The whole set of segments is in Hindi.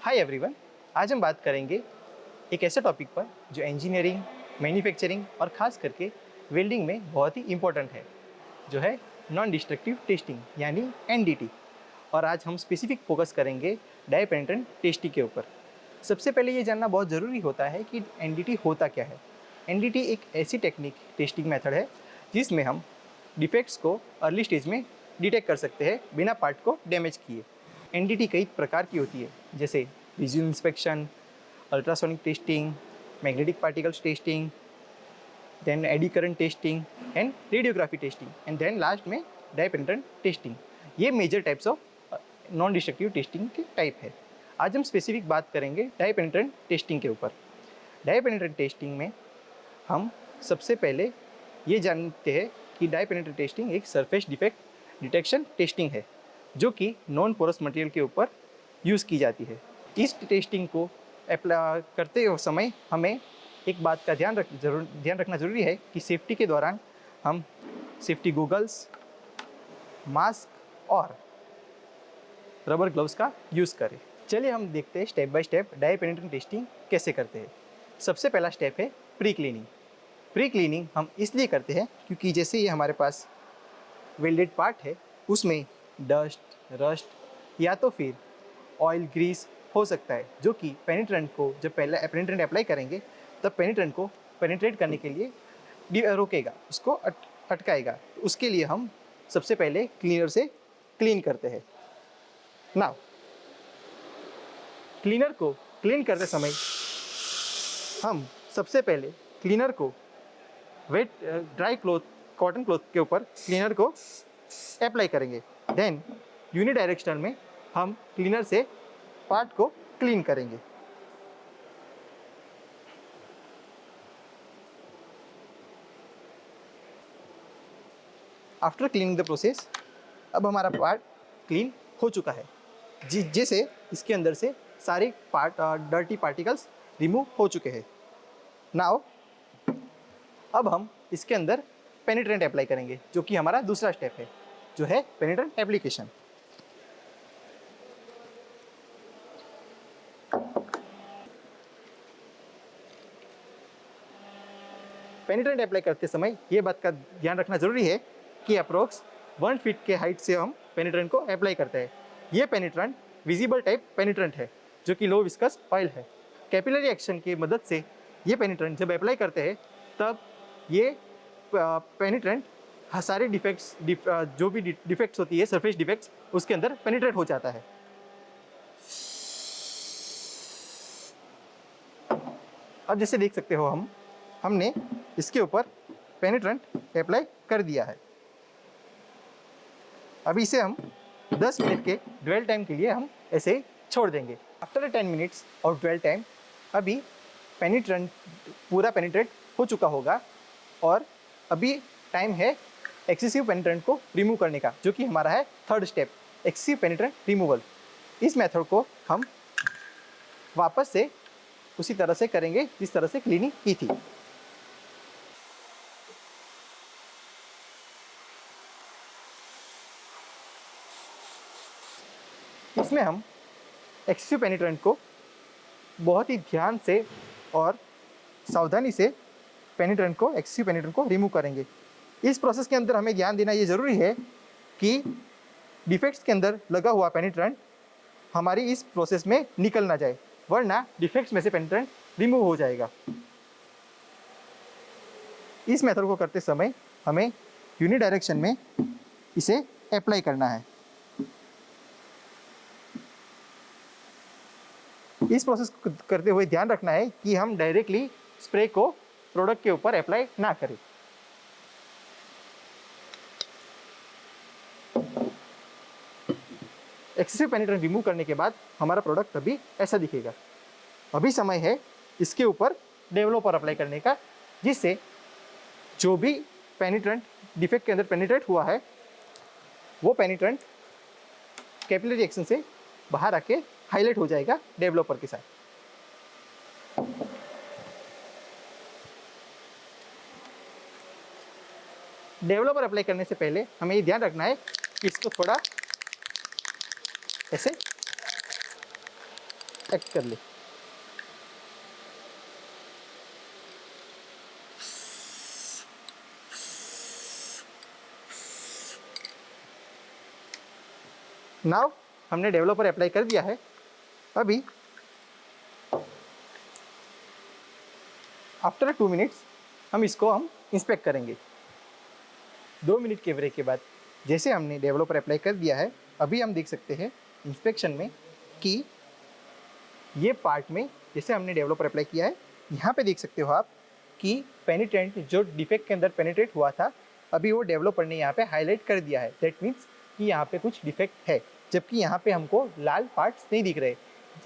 Hi everyone. आज हम बात करेंगे एक ऐसे टॉपिक पर जो इंजीनियरिंग, मैन्युफैक्चरिंग और ख़ास करके वेल्डिंग में बहुत ही इम्पोर्टेंट है, जो है नॉन डिस्ट्रक्टिव टेस्टिंग यानी एनडीटी। और आज हम स्पेसिफिक फोकस करेंगे डाई पेनिट्रेंट टेस्टिंग के ऊपर। सबसे पहले ये जानना बहुत ज़रूरी होता है कि एनडीटी होता क्या है। एनडीटी एक ऐसी टेस्टिंग मेथड है जिसमें हम डिफेक्ट्स को अर्ली स्टेज में डिटेक्ट कर सकते हैं बिना पार्ट को डैमेज किए। एनडीटी कई प्रकार की होती है, जैसे visual inspection, ultrasonic testing, magnetic particles testing, then eddy current testing and radiography testing and then last में डाई पेनिट्रेंट टेस्टिंग। ये major types of non destructive testing के टाइप है। आज हम स्पेसिफिक बात करेंगे डाई पेनिट्रेंट टेस्टिंग के ऊपर। डाई पेनिट्रेंट टेस्टिंग में हम सबसे पहले ये जानते हैं कि डाई पेनिट्रेंट टेस्टिंग एक सरफेस डिफेक्ट डिटेक्शन टेस्टिंग है, जो कि नॉन पोरस मटेरियल के ऊपर यूज़ की जाती है। इस टेस्टिंग को अप्लाई करते समय हमें एक बात का ध्यान रखना ज़रूरी है कि सेफ्टी के दौरान हम सेफ्टी गॉगल्स, मास्क और रबर ग्लव्स का यूज़ करें। चलिए हम देखते हैं step by step dye penetrant testing कैसे करते हैं। सबसे पहला स्टेप है प्री क्लीनिंग। प्री क्लीनिंग हम इसलिए करते हैं क्योंकि जैसे ये हमारे पास वेल्डेड पार्ट है, उसमें डस्ट, रस्ट या तो फिर ऑयल, ग्रीस हो सकता है, जो कि पेनिट्रेंट को जब पहले पेनिट्रेंट अप्लाई करेंगे तब पेनिट्रेंट को पेनिट्रेट करने के लिए रोकेगा, उसको अटकाएगा। तो उसके लिए हम सबसे पहले क्लीनर से क्लीन करते हैं। नाउ क्लीनर को क्लीन करते समय हम सबसे पहले क्लीनर को wet dry cloth, cotton cloth के ऊपर क्लीनर को अप्लाई करेंगे। देन यूनिडायरेक्शनल में हम क्लीनर से पार्ट को क्लीन करेंगे। आफ्टर क्लीनिंग द प्रोसेस, अब हमारा पार्ट क्लीन हो चुका है, जैसे इसके अंदर से सारे डर्टी पार्टिकल्स रिमूव हो चुके हैं। नाउ अब हम इसके अंदर पेनिट्रेंट अप्लाई करेंगे, जो कि हमारा दूसरा स्टेप है, जो है पेनिट्रेंट एप्लीकेशन। पेनिट्रेंट अप्लाई करते समय ये बात का ध्यान रखना ज़रूरी है कि अप्रोक्स 1 फीट के हाइट से हम पेनिट्रेंट को अप्लाई करते हैं। ये पेनिट्रेंट विजिबल टाइप पेनिट्रेंट है, जो कि लो विस्कस ऑयल है। कैपिलरी एक्शन की मदद से ये पेनिट्रेंट जब अप्लाई करते हैं तब ये पेनिट्रेंट सारे जो भी डिफेक्ट्स होती है, सरफेस डिफेक्ट्स, उसके अंदर पेनिट्रेट हो जाता है। अब जैसे देख सकते हो हमने इसके ऊपर पेनिट्रेंट अप्लाई कर दिया है। अभी इसे हम 10 मिनट के ड्वेल टाइम के लिए हम ऐसे छोड़ देंगे। After 10 minutes of dwell time, अभी पेनिट्रेंट पूरा पेनिट्रेट हो चुका होगा और अभी टाइम है एक्सेसिव पेनिट्रेंट को रिमूव करने का, जो कि हमारा है थर्ड स्टेप, एक्सेसिव पेनिट्रेंट रिमूवल। इस मेथड को हम वापस से उसी तरह से करेंगे जिस तरह से क्लीनिंग की थी। इसमें हम एक्सेसिव पेनिट्रेंट को बहुत ही ध्यान से और सावधानी से एक्सेसिव पेनिट्रेंट को रिमूव करेंगे। इस प्रोसेस के अंदर हमें ध्यान देना ये ज़रूरी है कि डिफेक्ट्स के अंदर लगा हुआ पेनिट्रेंट हमारी इस प्रोसेस में निकल ना जाए, वरना डिफेक्ट्स में से पेनिट्रेंट रिमूव हो जाएगा। इस मेथड को करते समय हमें यूनिडायरेक्शन में इसे अप्लाई करना है। इस प्रोसेस को करते हुए ध्यान रखना है कि हम डायरेक्टली स्प्रे को प्रोडक्ट के ऊपर अप्लाई ना करें। एक्सेसिव पेनिट्रेंट रिमूव करने के बाद हमारा प्रोडक्ट अभी ऐसा दिखेगा। अभी समय है इसके ऊपर डेवलपर अप्लाई करने का, जिससे जो भी पेनिट्रेंट डिफेक्ट के अंदर पेनिट्रेट हुआ है वो पेनिट्रेंट कैपिलरी एक्शन से बाहर आके हाईलाइट हो जाएगा डेवलपर के साथ। डेवलपर अप्लाई करने से पहले हमें ये ध्यान रखना है कि इसको थोड़ा ऐसे एक्ट कर ले। नाउ हमने डेवलपर अप्लाई कर दिया है। अभी आफ्टर 2 मिनट्स हम इसको इंस्पेक्ट करेंगे। 2 मिनट के ब्रेक के बाद जैसे हमने डेवलपर अप्लाई कर दिया है, अभी हम देख सकते हैं इंस्पेक्शन में कि ये पार्ट में जैसे हमने डेवलपर अप्लाई किया है, यहाँ पे देख सकते हो आप कि पेनिट्रेंट जो डिफेक्ट के अंदर पेनिट्रेट हुआ था, अभी वो डेवलपर ने यहाँ पे हाईलाइट कर दिया है। दैट मीन्स कि यहाँ पे कुछ डिफेक्ट है, जबकि यहाँ पे हमको लाल पार्ट्स नहीं दिख रहे,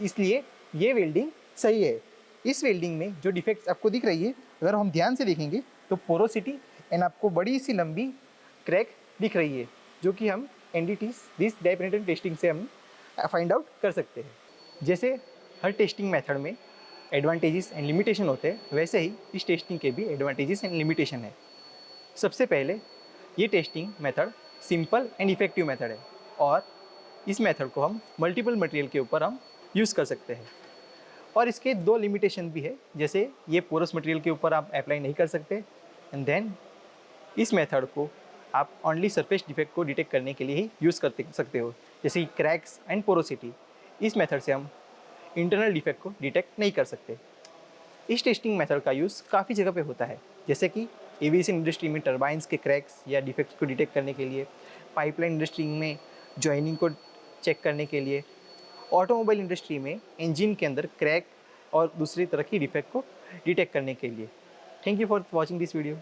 इसलिए ये वेल्डिंग सही है। इस वेल्डिंग में जो डिफेक्ट्स आपको दिख रही है, अगर हम ध्यान से देखेंगे तो पोरोसिटी एंड आपको बड़ी सी लंबी क्रैक दिख रही है, जो कि हम NDT this die penetrant testing से हम फाइंड आउट कर सकते हैं। जैसे हर टेस्टिंग मेथड में एडवांटेजेस एंड लिमिटेशन होते हैं, वैसे ही इस टेस्टिंग के भी एडवांटेजेस एंड लिमिटेशन है। सबसे पहले ये testing method simple and effective method है, और इस मेथड को हम मल्टीपल मटेरियल के ऊपर हम यूज़ कर सकते हैं। और इसके 2 लिमिटेशन भी है, जैसे ये पोरस मटेरियल के ऊपर आप अप्लाई नहीं कर सकते, एंड देन इस मेथड को आप ओनली सरफेस डिफेक्ट को डिटेक्ट करने के लिए ही यूज़ कर सकते हो, जैसे क्रैक्स एंड पोरोसिटी। इस मेथड से हम इंटरनल डिफेक्ट को डिटेक्ट नहीं कर सकते। इस टेस्टिंग मेथड का यूज़ काफ़ी जगह पे होता है, जैसे कि एविएशन इंडस्ट्री में टरबाइंस के क्रैक्स या डिफेक्ट्स को डिटेक्ट करने के लिए, पाइपलाइन इंडस्ट्री में जॉइनिंग को चेक करने के लिए, ऑटोमोबाइल इंडस्ट्री में इंजन के अंदर क्रैक और दूसरी तरह की डिफेक्ट को डिटेक्ट करने के लिए। Thank you for watching this video.